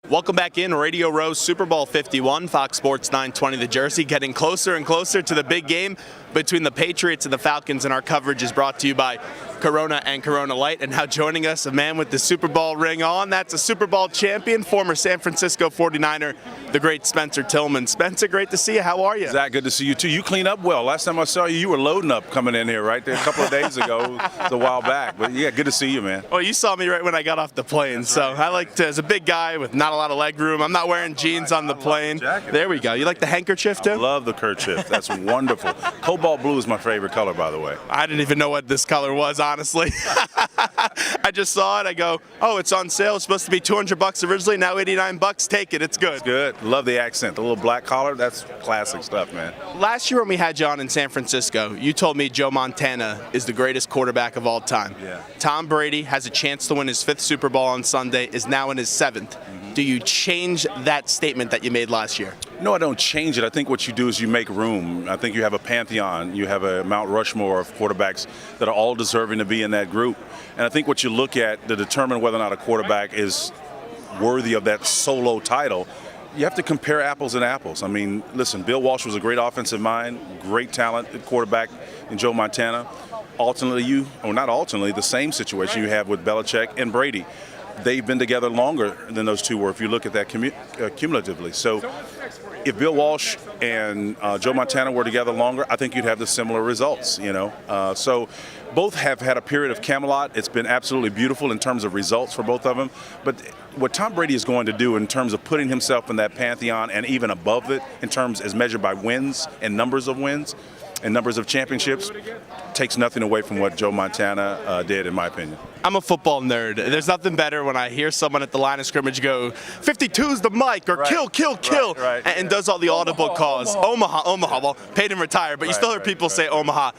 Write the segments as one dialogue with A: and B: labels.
A: Welcome back in Radio Row Super Bowl 51, Fox Sports 920 The Jersey, getting closer and closer to the big game between the Patriots and the Falcons, and our coverage is brought to you by Corona and Corona Light. And now joining us, a man with the Super Bowl ring on. That's a Super Bowl champion, former San Francisco 49er, the great Spencer Tillman. Spencer, great to see you. How are you?
B: Zach, good to see you too. You clean up well. Last time I saw you, you were loading up coming in here, right? There a couple of days ago. It's a while back. But yeah, good to see you, man.
A: Well, you saw me right when I got off the plane.
B: That's
A: so
B: right.
A: I like to, as a big guy with not a lot of leg room, I'm not wearing jeans on the plane. There we go. You like the handkerchief too?
B: I love the kerchief. That's wonderful. Cobalt blue is my favorite color, by the way.
A: I didn't even know what this color was, honestly. I just saw it. I go, oh, it's on sale. It's supposed to be $200 originally. Now $89. Take it. It's good.
B: It's good. Love the accent. The little black collar. That's classic stuff, man.
A: Last year when we had you on in San Francisco, you told me Joe Montana is the greatest quarterback of all time.
B: Yeah.
A: Tom Brady has a chance to win his 5th Super Bowl on Sunday, is now in his 7th. Do you change that statement that you made last year?
B: No, I don't change it. I think what you do is you make room. I think you have a pantheon. You have a Mount Rushmore of quarterbacks that are all deserving to be in that group. And I think what you look at to determine whether or not a quarterback is worthy of that solo title, you have to compare apples and apples. I mean, listen, Bill Walsh was a great offensive mind, great talent at quarterback in Joe Montana. The same situation you have with Belichick and Brady. They've been together longer than those two were, if you look at that cumulatively. So if Bill Walsh and Joe Montana were together longer, I think you'd have the similar results, you know. So both have had a period of Camelot. It's been absolutely beautiful in terms of results for both of them. But what Tom Brady is going to do in terms of putting himself in that pantheon and even above it in terms as measured by wins and numbers of wins and numbers of championships takes nothing away from what Joe Montana did, in my opinion.
A: I'm a football nerd. There's nothing better when I hear someone at the line of scrimmage go, 52's the mic, or
B: right.
A: kill,
B: Right.
A: and does all the audible calls. Omaha. Well, paid and retired, but you still hear people say Omaha.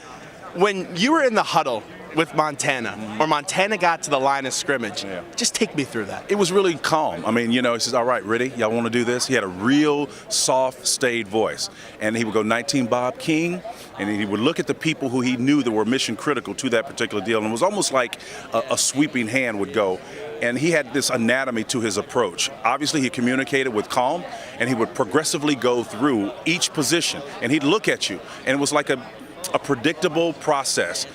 A: When you were in the huddle with Montana, or Montana got to the line of scrimmage, just take me through that.
B: It was really calm. I mean, you know, he says, all right, ready? Y'all want to do this? He had a real soft, staid voice. And he would go, 19 Bob King, and he would look at the people who he knew that were mission critical to that particular deal. And it was almost like a sweeping hand would go. And he had this anatomy to his approach. Obviously, he communicated with calm, and he would progressively go through each position. And he'd look at you, and it was like a predictable process.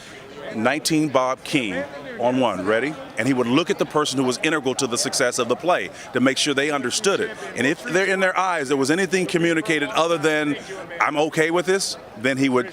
B: 19 Bob King on one, ready? And he would look at the person who was integral to the success of the play to make sure they understood it. And if there in their eyes there was anything communicated other than, I'm okay with this, then he would,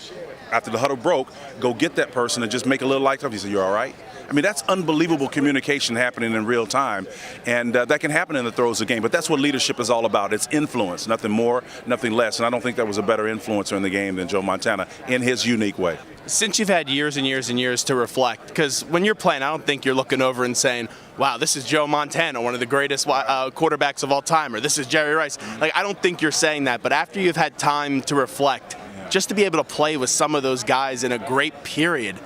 B: after the huddle broke, go get that person and just make a little light up. He said, you all right? I mean, that's unbelievable communication happening in real time, and that can happen in the throes of the game. But that's what leadership is all about. It's influence, nothing more, nothing less. And I don't think there was a better influencer in the game than Joe Montana in his unique way.
A: Since you've had years and years and years to reflect, because when you're playing, I don't think you're looking over and saying, wow, this is Joe Montana, one of the greatest quarterbacks of all time, or this is Jerry Rice. Like, I don't think you're saying that. But after you've had time to reflect, just to be able to play with some of those guys in a great period,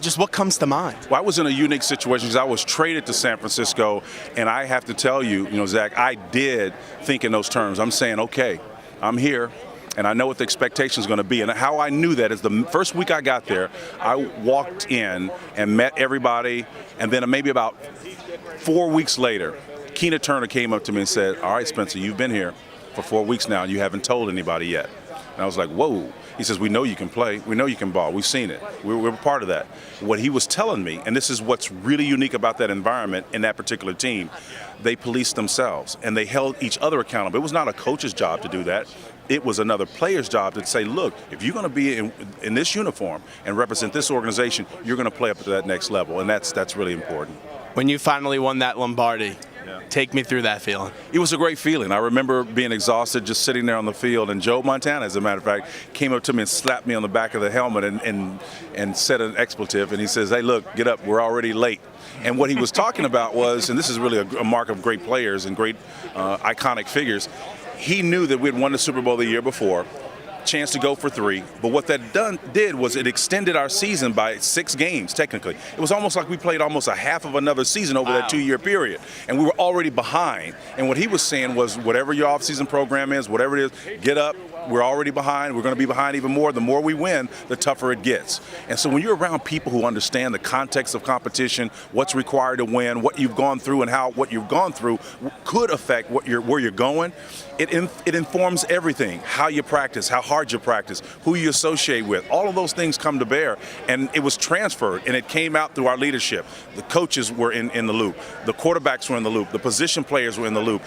A: just what comes to mind?
B: Well, I was in a unique situation because I was traded to San Francisco, and I have to tell you, Zach, I did think in those terms. I'm saying, okay, I'm here, and I know what the expectation is going to be. And how I knew that is the first week I got there, I walked in and met everybody, and then maybe about 4 weeks later, Keena Turner came up to me and said, all right, Spencer, you've been here for 4 weeks now, and you haven't told anybody yet. And I was like, whoa. He says, we know you can play. We know you can ball. We've seen it. We're part of that. What he was telling me, and this is what's really unique about that environment in that particular team, they policed themselves, and they held each other accountable. It was not a coach's job to do that. It was another player's job to say, look, if you're going to be in this uniform and represent this organization, you're going to play up to that next level, and that's really important.
A: When you finally won that Lombardi, take me through that feeling.
B: It was a great feeling. I remember being exhausted just sitting there on the field, and Joe Montana, as a matter of fact, came up to me and slapped me on the back of the helmet and said an expletive, and he says, hey, look, get up, we're already late. And what he was talking about was, and this is really a mark of great players and great iconic figures, he knew that we had won the Super Bowl the year before, chance to go for 3, but what that did was it extended our season by 6 games, technically. It was almost like we played almost a half of another season over that 2-year period, and we were already behind. And what he was saying was, whatever your off-season program is, whatever it is, get up, we're already behind. We're going to be behind even more. The more we win, the tougher it gets. And so when you're around people who understand the context of competition, what's required to win, what you've gone through, and how what you've gone through could affect where you're going, it informs everything. How you practice, how hard you practice, who you associate with. All of those things come to bear. And it was transferred, and it came out through our leadership. The coaches were in the loop. The quarterbacks were in the loop. The position players were in the loop.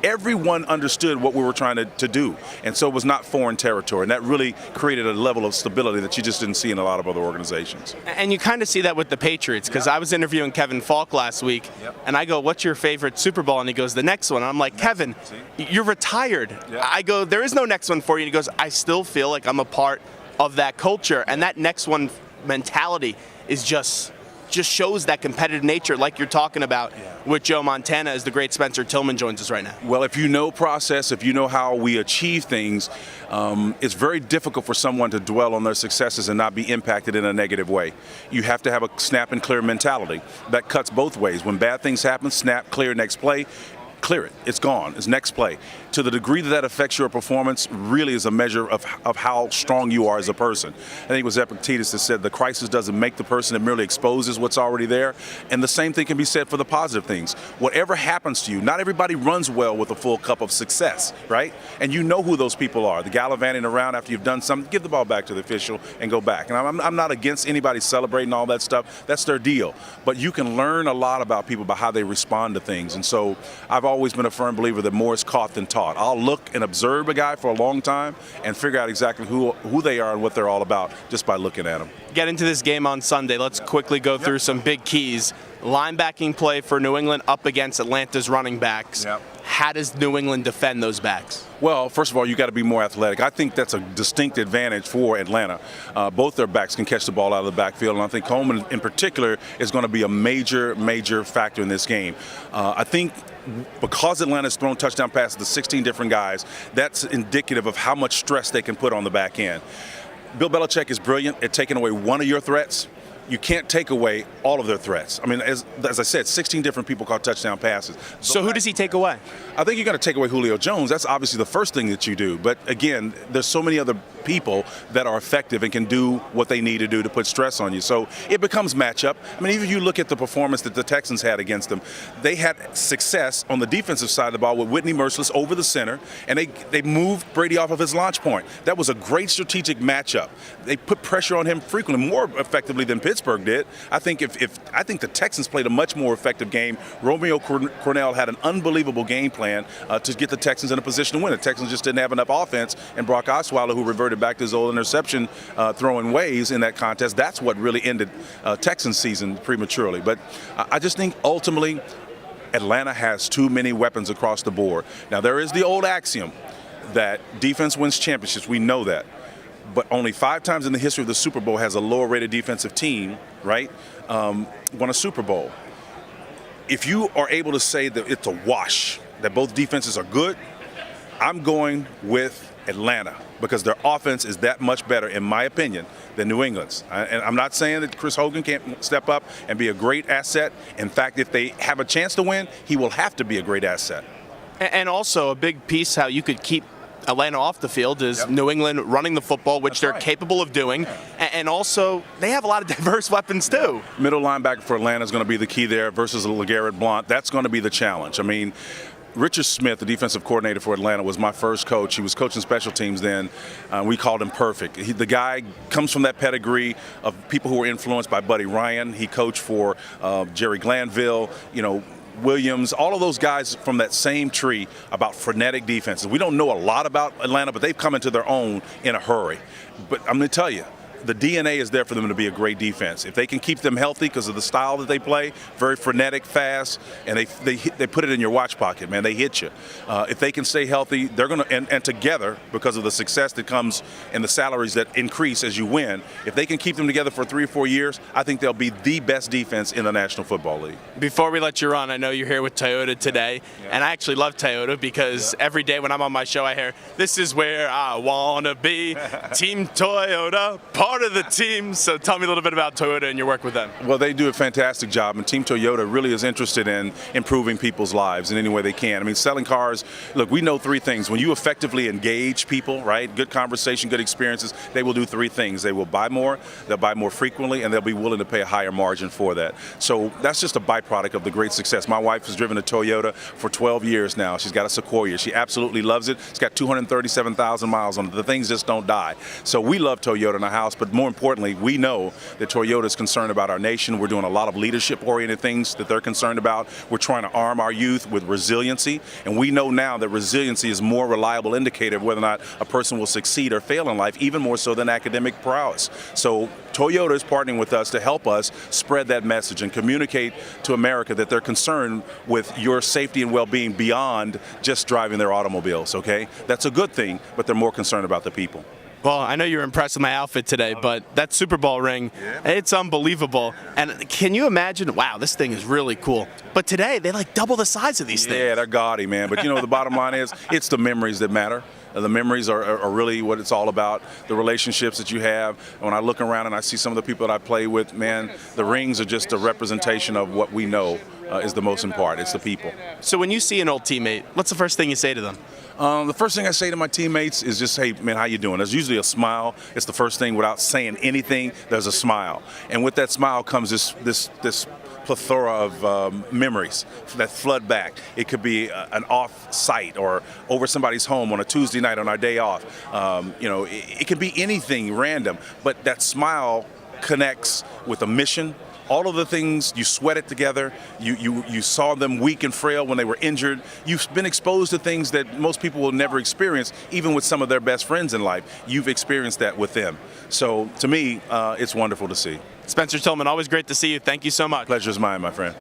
B: Everyone understood what we were trying to do. And so it was not foreign territory. And that really created a level of stability that you just didn't see in a lot of other organizations.
A: And you kind of see that with the Patriots, because I was interviewing Kevin Falk last week, and I go, what's your favorite Super Bowl? And he goes, the next one. And I'm like, Kevin, you're retired. I go, there is no next one for you. And he goes, I still feel like I'm a part of that culture. And that next one mentality is just shows that competitive nature like you're talking about with Joe Montana as the great Spencer Tillman joins us right now.
B: Well, if you know process, if you know how we achieve things, it's very difficult for someone to dwell on their successes and not be impacted in a negative way. You have to have a snap and clear mentality. That cuts both ways. When bad things happen, snap, clear, next play. Clear it. It's gone. It's next play. To the degree that affects your performance really is a measure of how strong you are as a person. I think it was Epictetus that said the crisis doesn't make the person, it merely exposes what's already there. And the same thing can be said for the positive things. Whatever happens to you, not everybody runs well with a full cup of success, right? And you know who those people are. The gallivanting around after you've done something, give the ball back to the official and go back. And I'm not against anybody celebrating all that stuff. That's their deal. But you can learn a lot about people by how they respond to things. And so I've always been a firm believer that more is caught than taught. I'll look and observe a guy for a long time and figure out exactly who they are and what they're all about just by looking at them.
A: Get into this game on Sunday. Let's quickly go through some big keys. Linebacking play for New England up against Atlanta's running backs. How does New England defend those backs?
B: Well, first of all, you got to be more athletic. I think that's a distinct advantage for Atlanta. Both their backs can catch the ball out of the backfield, and I think Coleman in particular is going to be a major factor in this game. I think because Atlanta's thrown touchdown passes to 16 different guys, that's indicative of how much stress they can put on the back end. Bill Belichick is brilliant at taking away one of your threats. You can't take away all of their threats. I mean, as I said, 16 different people caught touchdown passes.
A: So who does he take away?
B: I think you're going to take away Julio Jones. That's obviously the first thing that you do. But again, there's so many other people that are effective and can do what they need to do to put stress on you. So it becomes matchup. I mean, even if you look at the performance that the Texans had against them, they had success on the defensive side of the ball with Whitney Merciless over the center, and they moved Brady off of his launch point. That was a great strategic matchup. They put pressure on him frequently, more effectively than Pittsburgh did. I think I think the Texans played a much more effective game. Romeo Cornell had an unbelievable game plan to get the Texans in a position to win. The Texans just didn't have enough offense, and Brock Osweiler, who reverted back to his old interception throwing ways in that contest, that's what really ended Texans season prematurely. But I just think ultimately Atlanta has too many weapons across the board. Now, there is the old axiom that defense wins championships. We know that. But only 5 times in the history of the Super Bowl has a lower-rated defensive team, right, won a Super Bowl. If you are able to say that it's a wash, that both defenses are good, I'm going with Atlanta because their offense is that much better, in my opinion, than New England's. And I'm not saying that Chris Hogan can't step up and be a great asset. In fact, if they have a chance to win, he will have to be a great asset.
A: And also a big piece how you could keep Atlanta off the field is New England running the football, which they're capable of doing. And also, they have a lot of diverse weapons, too.
B: Middle linebacker for Atlanta is going to be the key there versus LeGarrette Blount. That's going to be the challenge. I mean, Richard Smith, the defensive coordinator for Atlanta, was my first coach. He was coaching special teams then. We called him perfect. The guy comes from that pedigree of people who were influenced by Buddy Ryan. He coached for Jerry Glanville, Williams, all of those guys from that same tree about frenetic defenses. We don't know a lot about Atlanta, but they've come into their own in a hurry. But I'm going to tell you, the DNA is there for them to be a great defense. If they can keep them healthy because of the style that they play, very frenetic, fast, and they put it in your watch pocket, man. They hit you. If they can stay healthy, they're going to, and together, because of the success that comes and the salaries that increase as you win, if they can keep them together for 3 or 4 years, I think they'll be the best defense in the National Football League.
A: Before we let you run, I know you're here with Toyota today, and I actually love Toyota because every day when I'm on my show, I hear, "This is where I want to be, Team Toyota." part of the team. So tell me a little bit about Toyota and your work with them.
B: Well, they do a fantastic job, and Team Toyota really is interested in improving people's lives in any way they can. I mean, selling cars, look, we know three things. When you effectively engage people, right, good conversation, good experiences, they will do three things. They will buy more, they'll buy more frequently, and they'll be willing to pay a higher margin for that. So that's just a byproduct of the great success. My wife has driven a Toyota for 12 years now. She's got a Sequoia. She absolutely loves it. It's got 237,000 miles on it. The things just don't die. So we love Toyota in our house, but more importantly, we know that Toyota is concerned about our nation. We're doing a lot of leadership-oriented things that they're concerned about. We're trying to arm our youth with resiliency, and we know now that resiliency is a more reliable indicator of whether or not a person will succeed or fail in life, even more so than academic prowess. So Toyota is partnering with us to help us spread that message and communicate to America that they're concerned with your safety and well-being beyond just driving their automobiles, okay? That's a good thing, but they're more concerned about the people.
A: Well, I know you were impressed with my outfit today, but that Super Bowl ring, it's unbelievable. And can you imagine, wow, this thing is really cool. But today, they like double the size of these things.
B: Yeah, they're gaudy, man. But you know, the bottom line is, it's the memories that matter. The memories are really what it's all about, the relationships that you have. When I look around and I see some of the people that I play with, man, the rings are just a representation of what we know is the most important. It's the people.
A: So when you see an old teammate, what's the first thing you say to them?
B: The first thing I say to my teammates is just, hey, man, how you doing? There's usually a smile. It's the first thing. Without saying anything, there's a smile. And with that smile comes this plethora of memories that flood back. It could be an off-site or over somebody's home on a Tuesday night on our day off. It could be anything random, but that smile connects with a mission. All of the things, you sweat it together, you saw them weak and frail when they were injured. You've been exposed to things that most people will never experience, even with some of their best friends in life. You've experienced that with them. So to me, it's wonderful to see.
A: Spencer Tillman, always great to see you. Thank you so much.
B: Pleasure's mine, my friend.